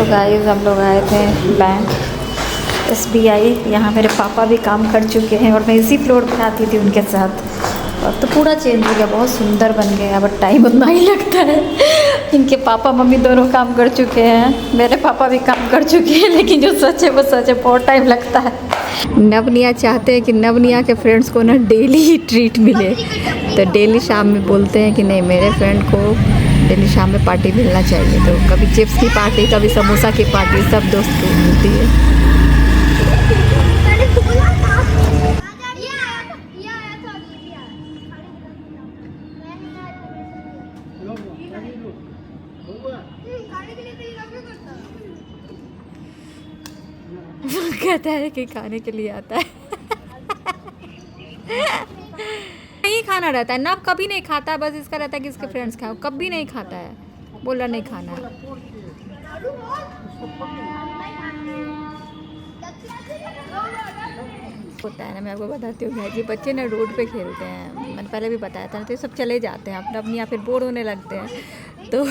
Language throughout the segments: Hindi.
सो गाइस हम लोग आए थे बैंक SBI। यहाँ मेरे पापा भी काम कर चुके हैं और मैं इसी फ्लोर पर आती थी उनके साथ। अब तो पूरा चेंज हो गया, बहुत सुंदर बन गया, बट टाइम उतना ही लगता है। इनके पापा मम्मी दोनों काम कर चुके हैं, मेरे पापा भी काम कर चुके हैं, लेकिन जो सच है वो सच है, बहुत टाइम लगता है। नवनिया चाहते हैं कि नवनिया के फ्रेंड्स को ना डेली ही ट्रीट मिले, तो डेली शाम में बोलते हैं कि नहीं मेरे फ्रेंड को डेली शाम में पार्टी मिलना चाहिए। तो कभी चिप्स की पार्टी, कभी समोसा की पार्टी, सब दोस्त को मिलती है। कहता है कि खाने के लिए आता है। नहीं खाना रहता है ना, कभी नहीं खाता है, बस इसका रहता है कि इसके फ्रेंड्स खाओ, कभी नहीं खाता है, बोला नहीं खाना है। होता है ना, मैं आपको बताती हूँ जी, बच्चे ना रोड पे खेलते हैं, मैंने पहले भी बताया था ना, तो ये सब चले जाते हैं अपना अपनी, या फिर बोर होने लगते हैं। तो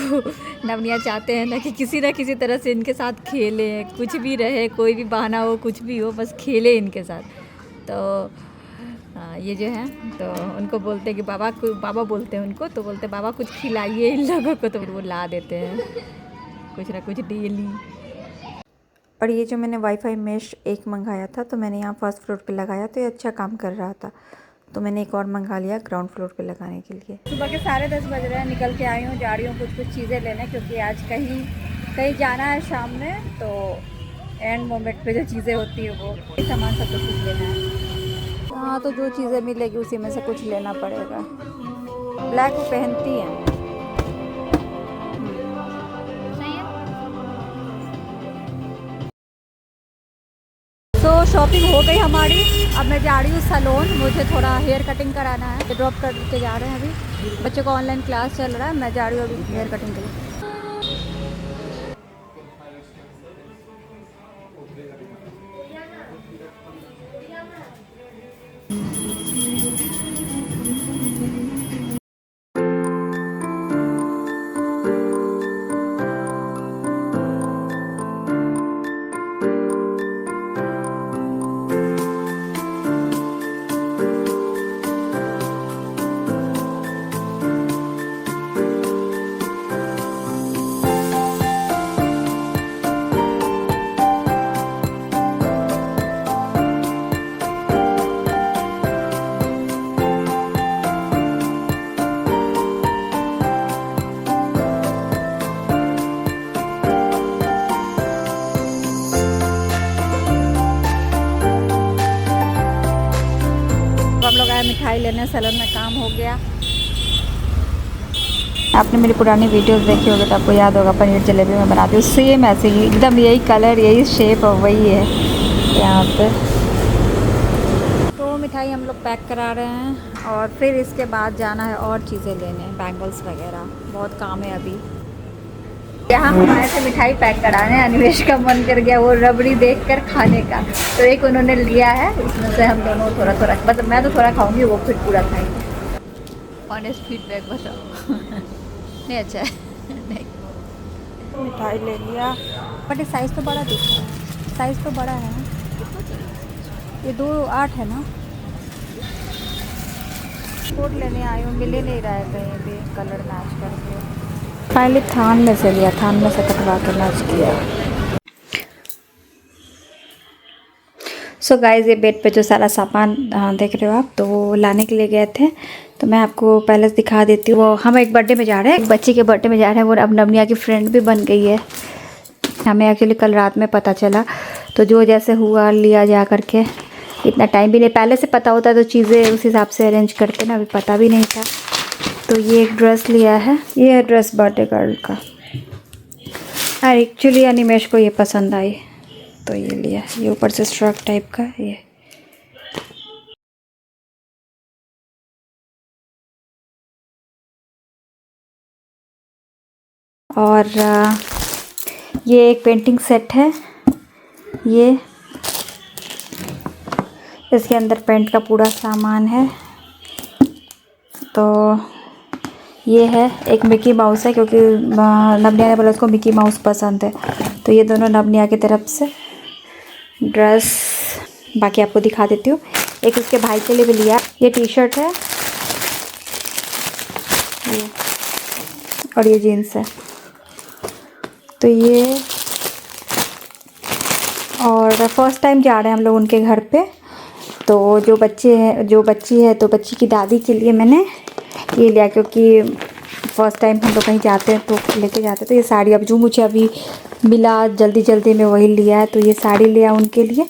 नवनिया चाहते हैं ना कि किसी ना किसी तरह से इनके साथ खेले, कुछ भी रहे, कोई भी बहाना हो, कुछ भी हो, बस खेले इनके साथ। तो ये जो है, तो उनको बोलते हैं कि बाबा बोलते हैं उनको, तो बोलते हैं बाबा कुछ खिलाइए इन लोगों को, तो वो ला देते हैं कुछ ना कुछ डेली। और ये जो मैंने वाईफाई मेश एक मंगाया था, तो मैंने यहाँ फर्स्ट फ्लोर पे लगाया, तो ये अच्छा काम कर रहा था, तो मैंने एक और मंगा लिया ग्राउंड फ्लोर पे लगाने के लिए। सुबह के 10:30 बज रहे हैं, निकल के आई हूँ, जा रही हूँ कुछ चीज़ें लेने, क्योंकि आज कहीं जाना है शाम में, तो एंड मोमेंट पे जो चीज़ें होती है वो सामान सब कुछ लेना है। हाँ, तो जो चीज़ें मिलेगी उसी में से कुछ लेना पड़ेगा। ब्लैक वो पहनती हैं। तो शॉपिंग हो गई हमारी, अब मैं जा रही हूँ सैलून, मुझे थोड़ा हेयर कटिंग कराना है, ड्रॉप करके जा रहे हैं। अभी बच्चों का ऑनलाइन क्लास चल रहा है, मैं जा रही हूँ अभी हेयर कटिंग के लिए। हम लोग आए मिठाई लेने, सैलून में काम हो गया। आपने मेरी पुरानी वीडियोस देखी होगी तो आपको याद होगा, पनीर जलेबी मैं बनाती हूँ सेम ऐसे ही, एकदम यही कलर, यही शेप और वही है यहाँ पे। तो मिठाई हम लोग पैक करा रहे हैं, और फिर इसके बाद जाना है और चीज़ें लेने, बैंगल्स वगैरह, बहुत काम है अभी। यहाँ हम आए थे मिठाई पैक कराने, अनिवेश का मन कर गया वो रबड़ी देखकर खाने का, तो एक उन्होंने लिया है, उसमें से हम दोनों थोड़ा थोड़ा, मतलब मैं तो थोड़ा खाऊंगी, वो फिर पूरा खाएंगे। ऑनेस्ट फीडबैक बताओ। नहीं अच्छा है। नहीं, मिठाई ले लिया, बट ये साइज़ तो बड़ा दिख रहा है, साइज़ तो बड़ा है, ये 2.8 है ना। कोट लेने आई हूँ, मिले नहीं रहा है कहीं भी कलर मैच करके, पहले थान में से लिया, थान में से कटवा कर मैच किया। सो गाइस, ये बेड पे जो सारा सामान देख रहे हो आप, तो वो लाने के लिए गए थे, तो मैं आपको पहले से दिखा देती हूँ। वो हम एक बर्थडे में जा रहे हैं, एक बच्ची के बर्थडे में जा रहे हैं, वो अब नवनिया की फ्रेंड भी बन गई है, हमें एक्चुअली कल रात में पता चला, तो जो जैसे हुआ लिया जा करके, इतना टाइम भी नहीं, पहले से पता होता तो चीज़ें उस हिसाब से अरेंज करते ना, अभी पता भी नहीं था। तो ये एक ड्रेस लिया है, ये है ड्रेस बर्थडे गर्ल का, और एक्चुअली अनिमेश को ये पसंद आई, तो ये लिया, ये ऊपर से स्ट्रक टाइप का ये। और ये एक पेंटिंग सेट है, ये इसके अंदर पेंट का पूरा सामान है। तो ये है एक मिकी माउस है, क्योंकि नवनिया ने बोला उसको मिकी माउस पसंद है, तो ये दोनों नवनिया की तरफ से ड्रेस, बाकी आपको दिखा देती हूँ। एक उसके भाई के लिए भी लिया, ये टी शर्ट है ये, और ये जीन्स है। तो ये, और फर्स्ट टाइम जा रहे हैं हम लोग उनके घर पे। तो जो बच्ची है तो बच्ची की दादी के लिए मैंने ये लिया, क्योंकि फ़र्स्ट टाइम हम लोग कहीं जाते हैं तो लेके जाते हैं। तो ये साड़ी अब जो मुझे अभी मिला जल्दी में वही लिया है। तो ये साड़ी लिया उनके लिए,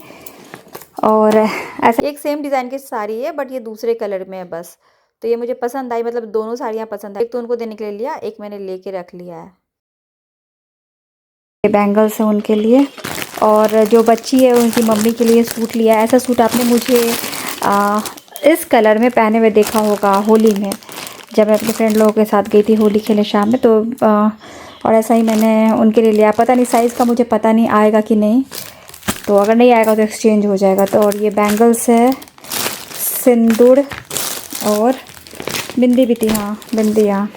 और ऐसा एक सेम डिज़ाइन की साड़ी है बट ये दूसरे कलर में है बस। तो ये मुझे पसंद आई, मतलब दोनों साड़ियाँ पसंद आई। एक तो उनको देने के लिए लिया, एक मैंने लेके रख लिया है। ये बैंगल्स है उनके लिए, और जो बच्ची है उनकी मम्मी के लिए सूट लिया। ऐसा सूट आपने मुझे इस कलर में पहने हुए देखा होगा होली में, जब मैं अपने फ्रेंड लोगों के साथ गई थी होली खेलने शाम में। तो और ऐसा ही मैंने उनके लिए लिया। पता नहीं साइज़ का मुझे पता नहीं आएगा कि नहीं, तो अगर नहीं आएगा तो एक्सचेंज हो जाएगा। तो और ये बैंगल्स है, सिंदूर और बिंदी भी थी, हाँ बिंदी, हाँ।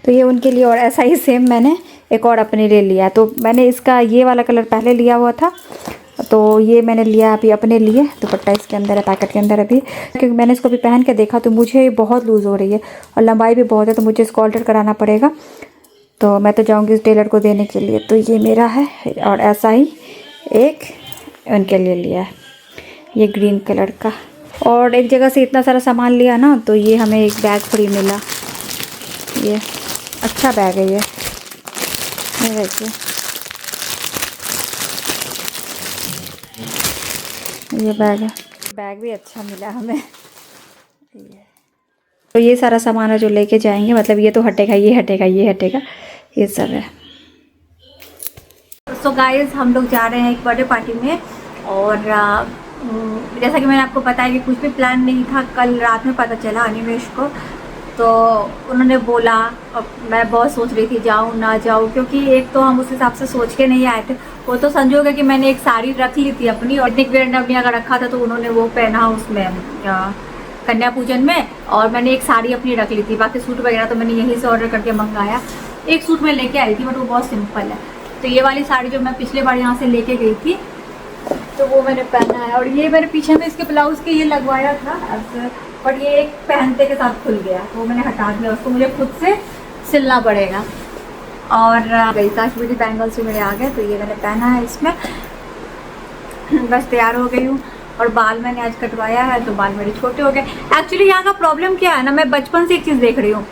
तो ये उनके लिए, और ऐसा ही सेम मैंने एक और अपने लिए लिया। तो मैंने इसका ये वाला कलर पहले लिया हुआ था, तो ये मैंने लिया अभी अपने लिए। दुपट्टा इसके अंदर है, पैकेट के अंदर अभी, क्योंकि मैंने इसको अभी पहन के देखा तो मुझे बहुत लूज़ हो रही है और लंबाई भी बहुत है, तो मुझे इसको ऑल्टर कराना पड़ेगा। तो मैं तो जाऊँगी इस टेलर को देने के लिए। तो ये मेरा है, और ऐसा ही एक उनके लिए लिया है, ये ग्रीन कलर का। और एक जगह से इतना सारा सामान लिया ना, तो ये हमें एक बैग फ्री मिला। ये अच्छा बैग है ये देखिए, ये बैग भी अच्छा मिला हमें। तो ये सारा सामान है जो लेके जाएंगे, मतलब ये तो हटेगा, ये हटेगा, ये हटेगा, ये सब है। सो गाइस, हम लोग जा रहे हैं एक बर्थडे पार्टी में, और जैसा कि मैंने आपको बताया कि कुछ भी प्लान नहीं था। कल रात में पता चला अनिमेश को, तो उन्होंने बोला, और मैं बहुत सोच रही थी जाऊँ ना जाऊँ, क्योंकि एक तो हम उस हिसाब से सोच के नहीं आए थे। वो तो संजोग है कि मैंने एक साड़ी रख ली थी अपनी, और एक वेयर नवनिया का रखा था, तो उन्होंने वो पहना उसमें कन्या पूजन में, और मैंने एक साड़ी अपनी रख ली थी। बाकी सूट वगैरह तो मैंने यहीं से ऑर्डर करके मंगाया। एक सूट मैं लेके आई थी बट वो बहुत सिंपल है। तो ये वाली साड़ी जो मैं पिछले बार यहाँ से लेके गई थी, तो वो मैंने पहना है। और ये मैंने पीछे में इसके ब्लाउज़ के ये लगवाया था, बट ये एक पहनते के साथ खुल गया, तो मैंने हटा दिया उसको, मुझे खुद से सिलना पड़ेगा। और गई काश्मीरी बैंगल्स भी मेरे आ गए, तो ये मैंने पहना है इसमें। बस तैयार हो गई हूँ, और बाल मैंने आज कटवाया है, तो बाल मेरे छोटे हो गए। एक्चुअली यहाँ का प्रॉब्लम क्या है ना, मैं बचपन से एक चीज़ देख रही हूँ।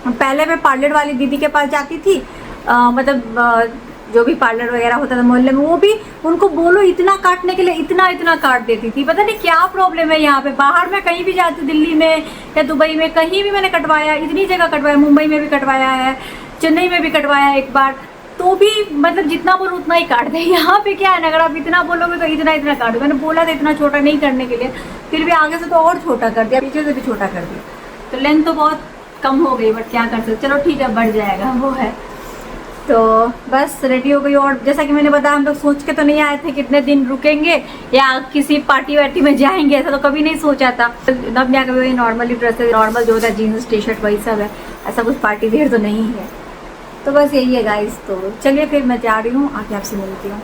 पहले मैं पार्लर वाली दीदी के पास जाती थी, मतलब जो भी पार्लर वगैरह होता था मोहल्ले में, वो भी उनको बोलो इतना काटने के लिए इतना काट देती थी। पता नहीं क्या प्रॉब्लम है यहाँ पे। बाहर में कहीं भी जाती, दिल्ली में या दुबई में, कहीं भी मैंने कटवाया, इतनी जगह कटवाया, मुंबई में भी कटवाया है, चेन्नई में भी कटवाया एक बार, तो भी मतलब जितना बोलो उतना ही काट दे। यहाँ पे क्या है ना, अगर आप इतना बोलोगे तो इतना काट दो। मैंने बोला था इतना छोटा नहीं करने के लिए, फिर भी आगे से तो और छोटा कर दिया, पीछे से भी छोटा कर दिया। तो लेंथ तो बहुत कम हो गई, बट क्या कर सकते, चलो ठीक है, बढ़ जाएगा, वो है। तो बस रेडी हो गई, और जैसा कि मैंने बताया, हम लोग सोच के तो नहीं आए थे कितने दिन रुकेंगे या किसी पार्टी वार्टी में जाएंगे, ऐसा तो कभी नहीं सोचा था। नवनिया का भी नॉर्मली ड्रेस है, नॉर्मल जो होता है जीन्स टी शर्ट वही सब है, ऐसा कुछ पार्टी वेयर तो नहीं है। तो बस यही है गाइस। तो चलिए फिर मैं जा रही हूँ, आके आपसे मिलती हूँ।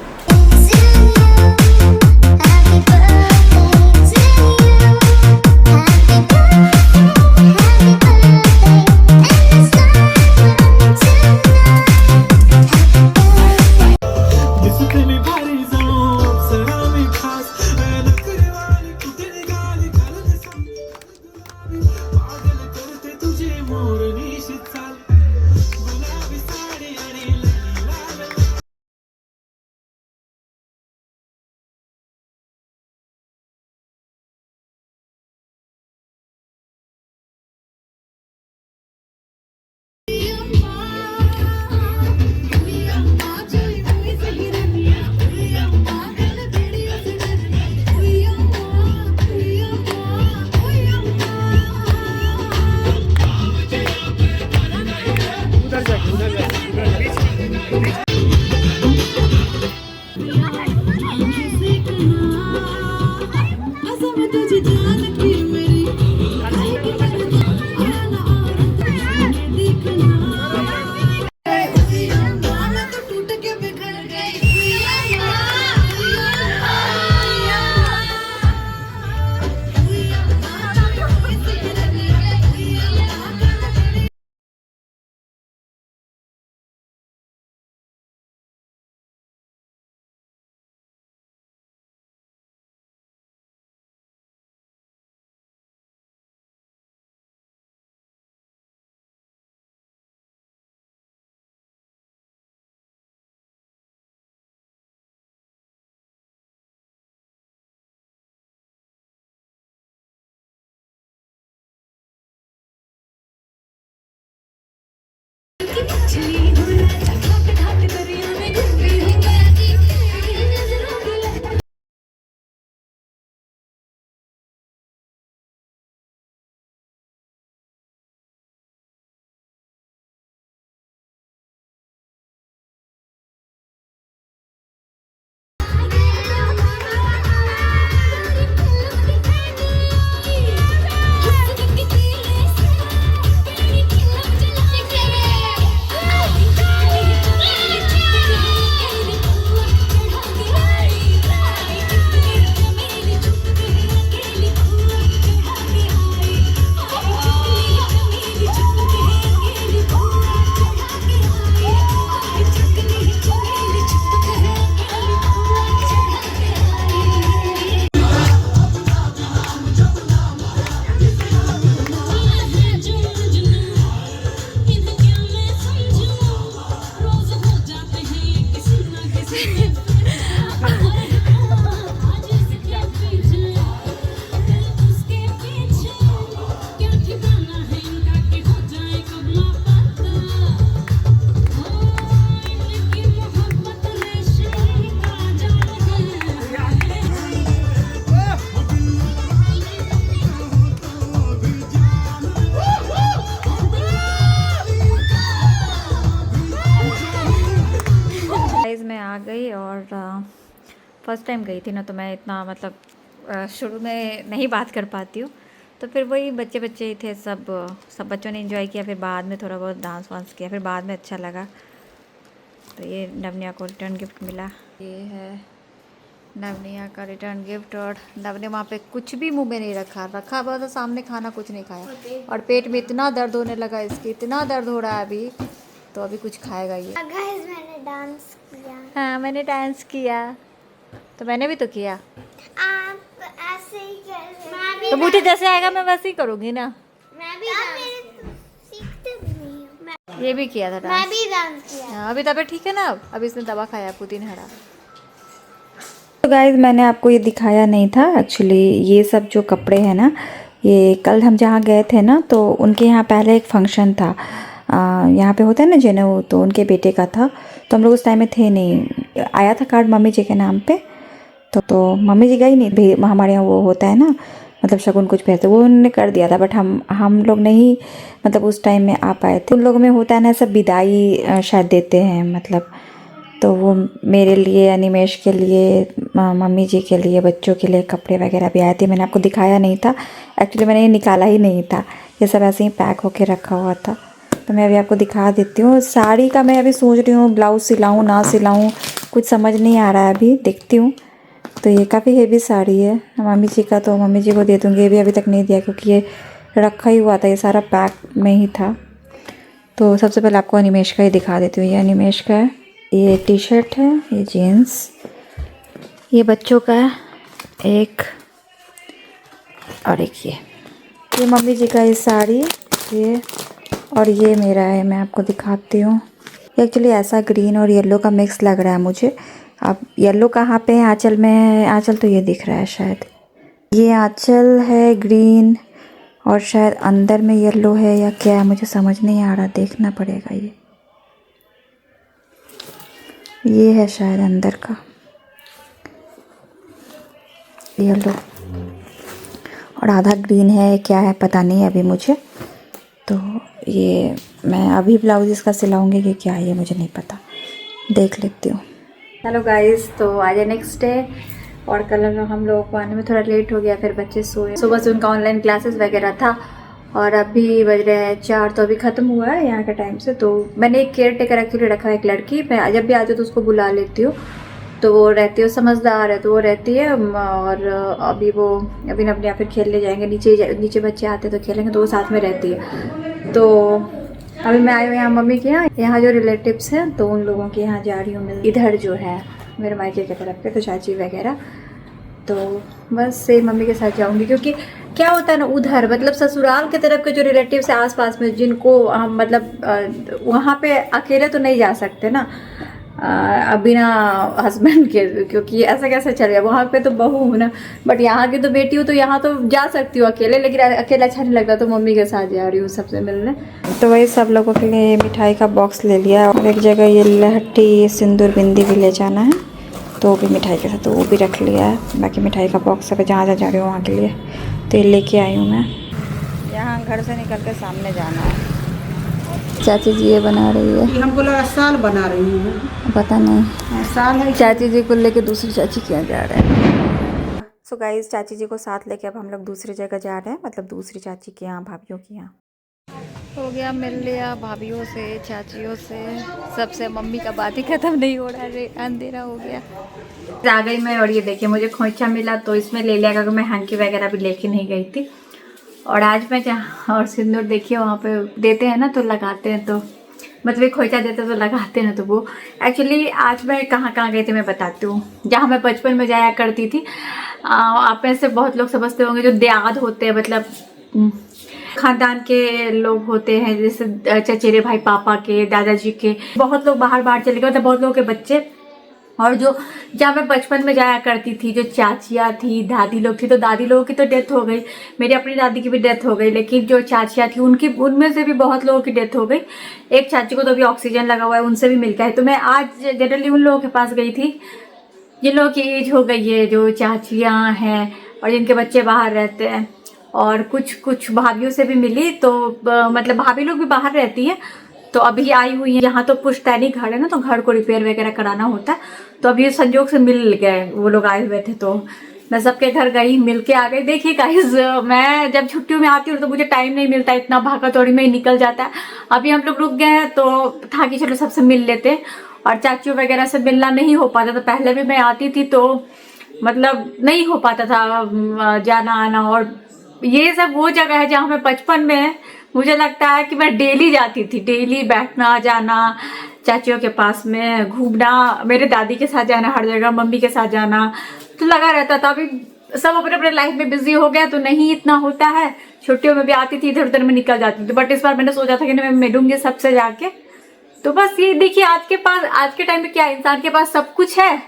गाइस मैं आ गई और फर्स्ट टाइम गई थी ना, तो मैं इतना मतलब शुरू में नहीं बात कर पाती हूँ। तो फिर वही बच्चे बच्चे ही थे, सब बच्चों ने एंजॉय किया। फिर बाद में थोड़ा बहुत डांस वांस किया, फिर बाद में अच्छा लगा। तो ये नवनिया को रिटर्न गिफ्ट मिला। ये है नवनिया का रिटर्न गिफ्ट। और नवनिया वहाँ पे कुछ भी मुंह में नहीं रखा बहुत, सामने खाना कुछ नहीं खाया। और पेट में इतना दर्द होने लगा इसकी, इतना दर्द हो रहा है अभी, तो अभी कुछ खाएगा ये। मैंने डांस किया। हाँ मैंने डांस किया, तो मैंने भी तो किया। आप ऐसे ही कर रहे हैं। तो मुझे जैसे आएगा मैं वैसे ही करूँगी ना। मैं भी सीखते भी नहीं हूँ। ये भी किया था मैं डांस। भी डांस किया। अभी तबीयत ठीक है ना? अब इसने दवा खाया पुदीन हरा। तो गाइज मैंने आपको ये दिखाया नहीं था एक्चुअली। ये सब जो कपड़े हैं ना, ये कल हम जहाँ गए थे ना, तो उनके यहाँ पहले एक फंक्शन था। यहाँ पे होता है ना जनेऊ, तो उनके बेटे का था। तो हम लोग उस टाइम में थे नहीं। आया था कार्ड मम्मी जी के नाम पे, तो मम्मी जी गई नहीं। हमारे यहाँ वो होता है ना, मतलब शगुन कुछ भेजते, वो उन्होंने कर दिया था। बट हम लोग नहीं, मतलब उस टाइम में आ पाए थे। उन लोगों में होता है ना सब विदाई शायद देते हैं, मतलब तो वो मेरे लिए, अनिमेश के लिए, मम्मी जी के लिए, बच्चों के लिए कपड़े वगैरह भी आए थे। मैंने आपको दिखाया नहीं था एक्चुअली, मैंने ये निकाला ही नहीं था। ये सब ऐसे ही पैक होके रखा हुआ था। तो मैं अभी आपको दिखा देती हूँ। साड़ी का मैं अभी सोच रही हूँ ब्लाउज सिलाऊँ ना सिलाऊँ, कुछ समझ नहीं आ रहा है, अभी देखती हूँ। तो ये काफ़ी हेवी साड़ी है मम्मी जी का, तो मम्मी जी को दे दूँगी। ये भी अभी तक नहीं दिया क्योंकि ये रखा ही हुआ था, ये सारा पैक में ही था। तो सबसे पहले आपको अनिमेश का ही दिखा देती हूँ। ये अनिमेश का है, ये टी शर्ट है, ये जीन्स, ये बच्चों का है एक, और एक ये मम्मी जी का ये साड़ी, ये, और ये मेरा है। मैं आपको दिखाती हूँ। एक्चुअली ऐसा ग्रीन और येलो का मिक्स लग रहा है मुझे। अब येलो कहाँ पे है? आंचल में है। आंचल तो ये दिख रहा है शायद, ये आंचल है ग्रीन, और शायद अंदर में येलो है या क्या है, मुझे समझ नहीं आ रहा, देखना पड़ेगा। ये है शायद अंदर का येलो, और आधा ग्रीन है, क्या है पता नहीं अभी मुझे। तो ये मैं अभी ब्लाउज इसका सिलाऊंगी कि क्या है, ये मुझे नहीं पता, देख लेती हूँ। हेलो गाइस, तो आज है नेक्स्ट डे, और कल हम लोगों को आने में थोड़ा लेट हो गया। फिर बच्चे सोए, सुबह से उनका ऑनलाइन क्लासेस वगैरह था, और अभी बज रहे हैं 4, तो अभी ख़त्म हुआ है यहाँ के टाइम से। तो मैंने एक केयर टेकर एक्चुअली रखा है, एक लड़की। मैं जब भी आती हूँ तो उसको बुला लेती हूँ, तो वो रहती है, समझदार है, तो वो रहती है। और अभी नवनिया फिर खेलने जाएंगे, नीचे बच्चे आते तो खेलेंगे, तो वो साथ में रहती है। तो अभी मैं आई हूँ यहाँ मम्मी के यहाँ जो रिलेटिव्स हैं, तो उन लोगों के यहाँ जा रही हूँ मैं। इधर जो है मेरे मायके की तरफ पे, तो चाची वगैरह, तो बस से मम्मी के साथ जाऊंगी। क्योंकि क्या होता है ना, उधर मतलब ससुराल की तरफ के जो रिलेटिव्स हैं आसपास में, जिनको हम मतलब वहाँ पे अकेले तो नहीं जा सकते ना। बिना हस्बैंड के, क्योंकि ऐसा कैसे चलेगा, वहाँ पे तो बहू हूँ ना, बट यहाँ की तो बेटी हूँ, तो यहाँ तो जा सकती हूँ अकेले, लेकिन अकेला अच्छा नहीं लगता, तो मम्मी के साथ जा रही हूँ सबसे मिलने। तो वही सब लोगों के लिए मिठाई का बॉक्स ले लिया, और एक जगह ये लहठी सिंदूर बिंदी भी ले जाना है, तो वो भी मिठाई के साथ, तो वो भी रख लिया है। बाकी मिठाई का बॉक्स अगर जहाँ जा रही हूँ वहाँ के लिए तो ये लेके आई हूँ मैं। यहाँ घर से निकल के सामने जाना है। चाची जी ये बना रही है, हमको लगा साल बना रही हूँ, पता नहीं साल है। चाची जी को लेके दूसरी चाची क्या जा रहे हैं। सो गाइस, चाची जी को साथ लेके अब हम लोग दूसरी जगह जा रहे हैं, मतलब दूसरी चाची के यहाँ, भाभीियों के यहाँ। हो गया, मिल लिया भाभीियों से, चाचियों से, सबसे। मम्मी का बात ही खत्म नहीं हो रहा है, अंधेरा हो गया। आ गई मैं, और ये देखिए मुझे खोइचा मिला तो इसमें ले लिया, क्योंकि मैं हैंकी वगैरह भी लेके नहीं गई थी। और आज मैं जहाँ, और सिंदूर देखिए वहाँ पे देते हैं ना तो लगाते हैं, तो मतलब खोइचा देते तो लगाते हैं, तो वो एक्चुअली आज मैं कहाँ कहाँ गई थी मैं बताती हूँ। जहाँ मैं बचपन में जाया करती थी, आप में से बहुत लोग समझते होंगे, जो देहात होते हैं, मतलब खानदान के लोग होते हैं, जैसे चचेरे भाई पापा के, दादाजी के, बहुत लोग बाहर बाहर चले गए, मतलब बहुत लोगों के बच्चे। और जो जहाँ मैं बचपन में जाया करती थी, जो चाचियाँ थी, दादी लोग थी, तो दादी लोगों की तो डेथ हो गई, मेरी अपनी दादी की भी डेथ हो गई, लेकिन जो चाचियाँ थी उनकी, उनमें से भी बहुत लोगों की डेथ हो गई। एक चाची को तो अभी ऑक्सीजन लगा हुआ है, उनसे भी मिल गया है। तो मैं आज जनरली उन लोगों के पास गई थी जिन लोगों की एज हो गई है, जो चाचियाँ हैं और जिनके बच्चे बाहर रहते हैं, और कुछ भाभीियों से भी मिली, तो मतलब भाभी लोग भी बाहर रहती है, तो अभी आई हुई है। यहाँ तो पुश्तैनी घर है ना, तो घर को रिपेयर वगैरह कराना होता है, तो अभी संजोग से मिल गए, वो लोग आए हुए थे, तो मैं सबके घर गई, मिल के आ गई। देखिए गाइस, मैं जब छुट्टियों में आती हूँ तो मुझे टाइम नहीं मिलता, इतना भागा दौड़ी में ही निकल जाता है। अभी हम लोग रुक गए हैं, तो था कि चलो सबसे मिल लेते, और चाचियों वगैरह से मिलना नहीं हो पाता था। पहले भी मैं आती थी तो मतलब नहीं हो पाता था जाना आना, और ये सब वो जगह है जहाँ मैं बचपन में, मुझे लगता है कि मैं डेली जाती थी, डेली बैठना जाना, चाचियों के पास में घूमना, मेरे दादी के साथ जाना हर जगह, मम्मी के साथ जाना, तो लगा रहता था। अभी सब अपने अपने लाइफ में बिजी हो गया, तो नहीं इतना होता है। छुट्टियों में भी आती थी, इधर उधर में निकल जाती थी, बट इस बार मैंने सोचा था कि मैं मिलूंगी सबसे जाके। तो बस ये देखिए, आज के टाइम में क्या, इंसान के पास सब कुछ है,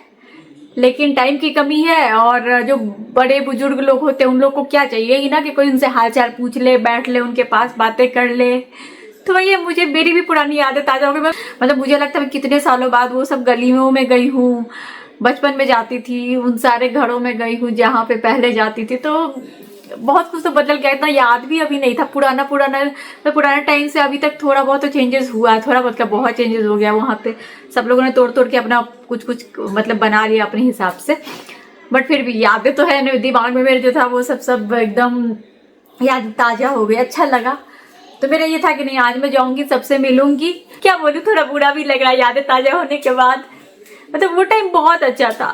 लेकिन टाइम की कमी है। और जो बड़े बुजुर्ग लोग होते हैं उन लोग को क्या चाहिए ही ना, कि कोई उनसे हालचाल पूछ ले, बैठ ले, उनके पास बातें कर ले। तो वही है, मुझे मेरी भी पुरानी यादें ताजा हो गई। मतलब मुझे लगता है मैं कितने सालों बाद वो सब गलियों में गई हूँ, बचपन में जाती थी, उन सारे घरों में गई हूँ जहाँ पे पहले जाती थी। तो बहुत कुछ तो बदल गया, इतना याद भी अभी नहीं था। पुराना टाइम से अभी तक थोड़ा बहुत तो चेंजेस हुआ है, थोड़ा बहुत क्या, बहुत चेंजेस हो गया। वहाँ पे सब लोगों ने तोड़ तोड़ के अपना कुछ मतलब बना लिया अपने हिसाब से, बट फिर भी यादें तो है, दिमाग में मेरे जो था वो सब एकदम याद ताजा हो गई, अच्छा लगा। तो मेरा ये था कि नहीं, आज मैं जाऊंगी, सबसे मिलूंगी। क्या बोलूं, थोड़ा बुरा भी लग रहा है यादें ताजा होने के बाद। मतलब वो टाइम बहुत अच्छा था,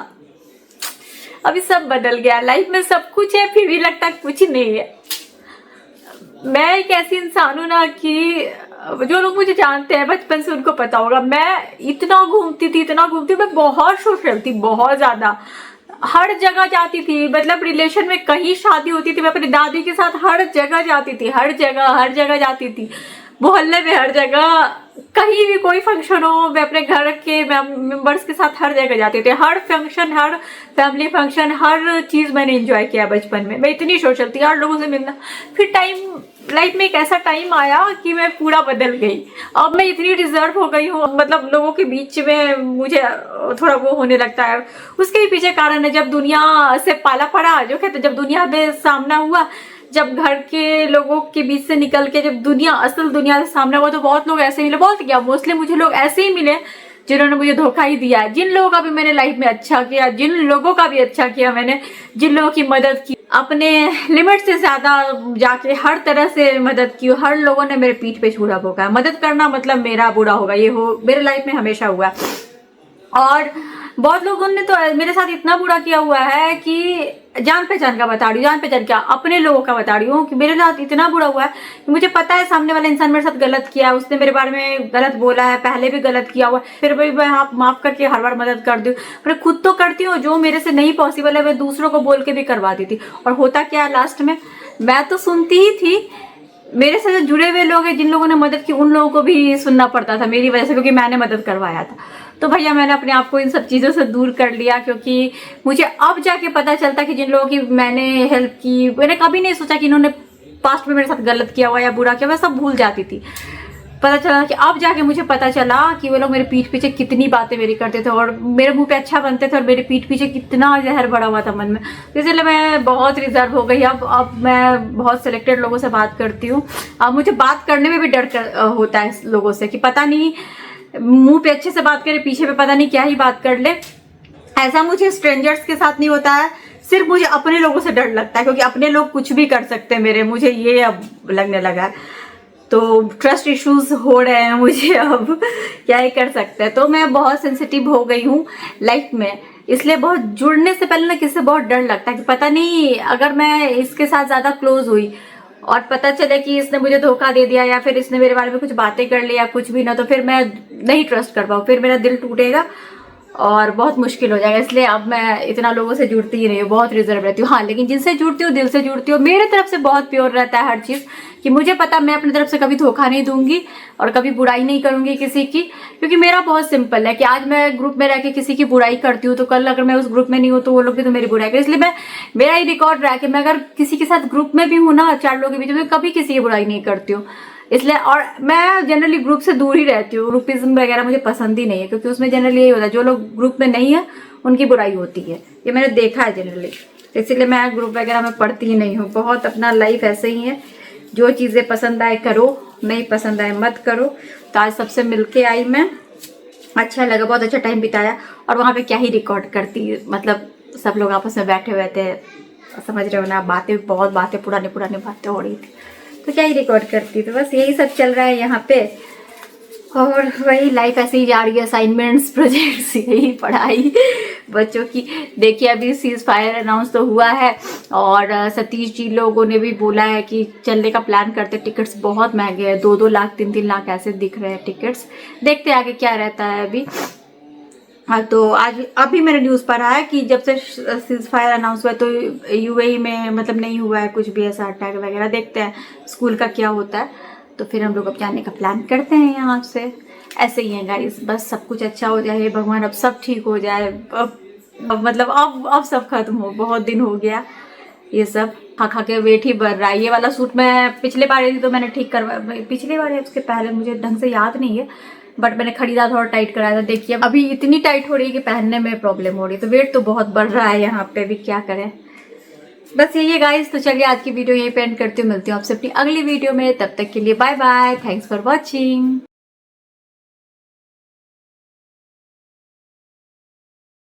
अभी सब बदल गया। लाइफ में सब कुछ है, फिर भी लगता कुछ नहीं है। मैं एक ऐसी इंसान हूं ना कि जो लोग मुझे जानते हैं बचपन से उनको पता होगा, मैं इतना घूमती थी, मैं बहुत सोशल थी, बहुत ज्यादा, हर जगह जाती थी। मतलब रिलेशन में कहीं शादी होती थी, मैं अपनी दादी के साथ हर जगह जाती थी, हर जगह जाती थी, मोहल्ले में हर जगह, कहीं भी कोई फंक्शन हो, मैं अपने घर के मेंबर्स के साथ हर जगह जाते थे। हर फंक्शन, हर फैमिली फंक्शन, हर चीज मैंने एंजॉय किया बचपन में। मैं इतनी सोशल थी, हर लोगों से मिलना। फिर लाइफ में एक ऐसा टाइम आया कि मैं पूरा बदल गई। अब मैं इतनी रिजर्व हो गई हूँ, मतलब लोगों के बीच में मुझे थोड़ा वो होने लगता है। उसके भी पीछे कारण है, जब दुनिया से पाला पड़ा, जो कहते जब दुनिया में सामना हुआ, जब घर के लोगों के बीच से निकल के जब असल दुनिया से सामने हुआ, तो बहुत लोग ऐसे मिले, बहुत क्या, मोस्टली मुझे लोग ऐसे ही मिले जिन्होंने मुझे धोखा ही दिया। जिन लोगों का भी मैंने लाइफ में अच्छा किया, जिन लोगों का भी अच्छा किया मैंने, जिन लोगों की मदद की, अपने लिमिट से ज्यादा जाके हर तरह से मदद की, हर लोगों ने मेरे पीठ पे छुरा भोंका। मदद करना मतलब मेरा बुरा होगा, ये हो मेरे लाइफ में हमेशा हुआ। और बहुत लोगों ने तो मेरे साथ इतना बुरा किया हुआ है कि जान पहचान का बता रही हूँ, जान पहचान क्या, अपने लोगों का बता रही हूँ, कि मेरे साथ इतना बुरा हुआ है कि मुझे पता है सामने वाला इंसान मेरे साथ गलत किया, उसने मेरे बारे में गलत बोला है, पहले भी गलत किया हुआ, फिर भी मैं माफ करके हर बार मदद कर दूँ। पर खुद तो करती हूँ, जो मेरे से नहीं पॉसिबल है मैं दूसरों को बोल के भी करवा दी थी। और होता क्या, लास्ट में मैं तो सुनती ही थी, मेरे से जो जुड़े हुए लोग हैं, जिन लोगों ने मदद की, उन लोगों को भी सुनना पड़ता था मेरी वजह से, क्योंकि मैंने मदद करवाया था। तो भैया मैंने अपने आप को इन सब चीज़ों से दूर कर लिया, क्योंकि मुझे अब जाके पता चलता कि जिन लोगों की मैंने हेल्प की, मैंने कभी नहीं सोचा कि इन्होंने पास्ट में मेरे साथ गलत किया हुआ या बुरा किया, मैं सब भूल जाती थी। पता चला कि अब जाके मुझे पता चला कि वो लोग मेरे पीठ पीछे कितनी बातें मेरी करते थे और मेरे मुंह पे अच्छा बनते थे और मेरे पीठ पीछे कितना जहर भरा हुआ था मन में। तो इसलिए मैं बहुत रिजर्व हो गई। अब मैं बहुत सिलेक्टेड लोगों से बात करती हूँ। अब मुझे बात करने में भी डर होता है लोगों से कि पता नहीं मुंह पे अच्छे से बात करे, पीछे पे पता नहीं क्या ही बात कर ले। ऐसा मुझे स्ट्रेंजर्स के साथ नहीं होता है, सिर्फ मुझे अपने लोगों से डर लगता है, क्योंकि अपने लोग कुछ भी कर सकते हैं मेरे, मुझे ये अब लगने लगा है। तो ट्रस्ट इश्यूज हो रहे हैं मुझे, अब क्या ही कर सकते हैं। तो मैं बहुत सेंसिटिव हो गई हूँ लाइफ में, इसलिए बहुत जुड़ने से पहले ना किसी से बहुत डर लगता है कि पता नहीं अगर मैं इसके साथ ज़्यादा क्लोज हुई और पता चले कि इसने मुझे धोखा दे दिया या फिर इसने मेरे बारे में कुछ बातें कर ली या कुछ भी ना, तो फिर मैं नहीं ट्रस्ट कर पाऊँ, फिर मेरा दिल टूटेगा और बहुत मुश्किल हो जाएगा। इसलिए अब मैं इतना लोगों से जुड़ती ही नहीं हूँ, बहुत रिजर्व रहती हूँ। हाँ, लेकिन जिनसे जुड़ती हूँ दिल से जुड़ती हूँ। मेरे तरफ से बहुत प्योर रहता है हर चीज़, कि मुझे पता मैं अपनी तरफ से कभी धोखा नहीं दूंगी और कभी बुराई नहीं करूंगी किसी की, क्योंकि मेरा बहुत सिंपल है कि आज मैं ग्रुप में रह के किसी की बुराई करती हूँ तो कल अगर मैं उस ग्रुप में नहीं हूँ तो वो लोग भी तो मेरी बुराई करें। इसलिए मेरा ही रिकॉर्ड रहा कि मैं अगर किसी के साथ ग्रुप में भी हूँ ना, 4 लोगों के बीच में, कभी किसी की बुराई नहीं करती हूँ। इसलिए और मैं जनरली ग्रुप से दूर ही रहती हूँ। ग्रुपिज्म वगैरह मुझे पसंद ही नहीं है, क्योंकि उसमें जनरली यही होता है जो लोग ग्रुप में नहीं है उनकी बुराई होती है, ये मैंने देखा है जनरली। इसीलिए मैं ग्रुप वगैरह में पढ़ती ही नहीं हूँ। बहुत अपना लाइफ ऐसे ही है, जो चीज़ें पसंद आए करो, नहीं पसंद आए मत करो। तो आज सबसे मिलके आई मैं, अच्छा लगा, बहुत अच्छा टाइम बिताया। और वहाँ पे क्या ही रिकॉर्ड करती, मतलब सब लोग आपस में बैठे हुए थे, समझ रहे हो ना, बहुत बातें पुरानी बातें हो रही थी, तो क्या ही रिकॉर्ड करती। तो बस यही सब चल रहा है यहाँ पे, और वही लाइफ ऐसे ही जा रही है। असाइनमेंट्स, प्रोजेक्ट्स, यही पढ़ाई बच्चों की। देखिए अभी सीज फायर अनाउंस तो हुआ है और सतीश जी लोगों ने भी बोला है कि चलने का प्लान करते। टिकट्स बहुत महंगे हैं, 2-2 लाख 3-3 लाख ऐसे दिख रहे हैं टिकट्स। देखते आगे क्या रहता है अभी। हाँ, तो आज अभी मैंने न्यूज़ पढ़ा है कि जब से सीज फायर अनाउंस हुआ तो यूएई में मतलब नहीं हुआ है कुछ भी ऐसा अटैक वगैरह। देखते हैं स्कूल का क्या होता है, तो फिर हम लोग अब जाने का प्लान करते हैं यहाँ से। ऐसे ही है गाइस, बस सब कुछ अच्छा हो जाए भगवान, अब सब ठीक हो जाए। अब मतलब अब सब खत्म हो, बहुत दिन हो गया ये सब खा के वेट ही बढ़ रहा है। ये वाला सूट मैं पिछले बार थी तो मैंने ठीक करवा, पिछले बार या उसके पहले मुझे ढंग से याद नहीं है, बट मैंने खरीदा थोड़ा टाइट कराया था। देखिए अभी इतनी टाइट हो रही है कि पहनने में प्रॉब्लम हो रही है, तो वेट तो बहुत बढ़ रहा है यहाँ पे भी, क्या करें। बस यही है गाइस, तो चलिए आज की वीडियो यहीं पे एंड करती हूँ। मिलती हूँ आपसे अपनी अगली वीडियो में, तब तक के लिए bye bye, thanks for watching.